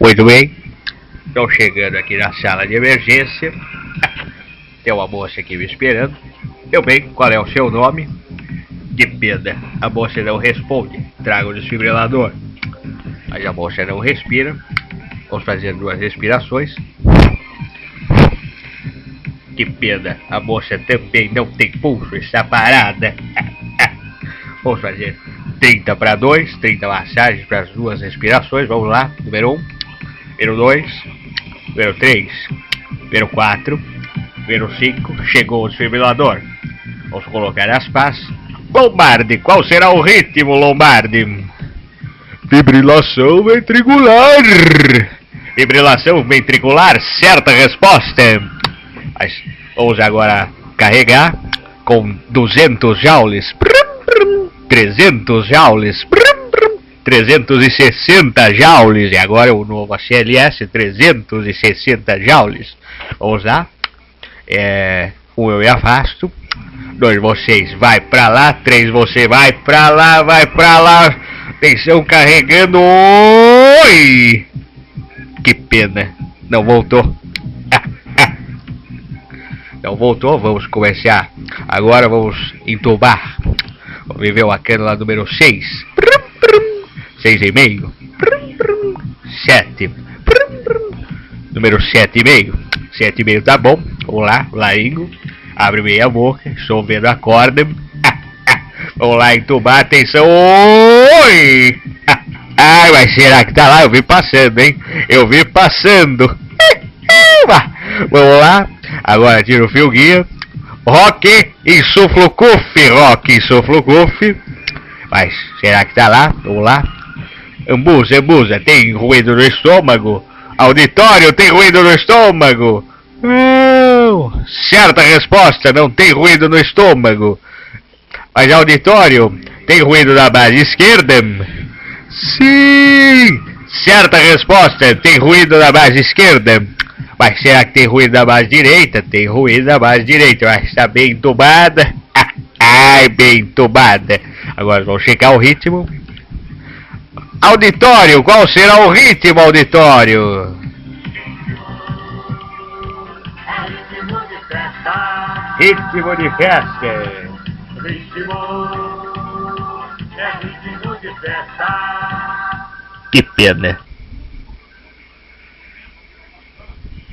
Muito bem. Estou chegando aqui na sala de emergência. Tem uma moça aqui me esperando. Eu bem, qual é o seu nome? Que pena, a moça não responde. Traga o desfibrilador. Mas a moça não respira. Vamos fazer 2 respirações. Que pena, a moça também não tem pulso, está parada. Vamos fazer 30 para 2, 30 massagens para as 2 respirações. Vamos lá, número 1, número 2, número 3, número 4, número 5. Chegou o desfibrilador. Vamos colocar as pás. Lombardi, qual será o ritmo, Lombardi? Fibrilação ventricular. Fibrilação ventricular, certa resposta. Mas vamos agora carregar com 200 joules. 300 joules. 360 joules. E agora o novo ACLS, 360 joules. Vamos lá. 1 eu me afasto. 2 vocês vai pra lá. 3 você vai pra lá. Vai pra lá. Atenção, carregando. Oi! Que pena. Não voltou. Não voltou. Vamos começar. Agora vamos entubar. Vamos ver a cânula número 6. 6,5. 7. Número 7,5. 7,5 tá bom. Vamos lá, laringo. Abre meia boca. Estou vendo a corda. Vamos lá entubar. Atenção. Oi! Ai, mas será que tá lá? Eu vi passando, hein? Eu vi passando. Vamos lá. Agora tira o fio guia. Rock insufla o cuff. Rock insufla o cuff. Mas será que tá lá? Vamos lá. Ambuza. Tem ruído no estômago. Auditório, tem ruído no estômago. Não. Certa resposta, não tem ruído no estômago. Mas auditório, tem ruído na base esquerda? Sim. Certa resposta, tem ruído na base esquerda. Mas será que tem ruído na base direita? Tem ruído na base direita, mas está bem entubada. Ai, bem entubada. Agora vamos checar o ritmo. Auditório, qual será o ritmo, auditório? Ritmo de festa. Ritmo de festa. Que pena.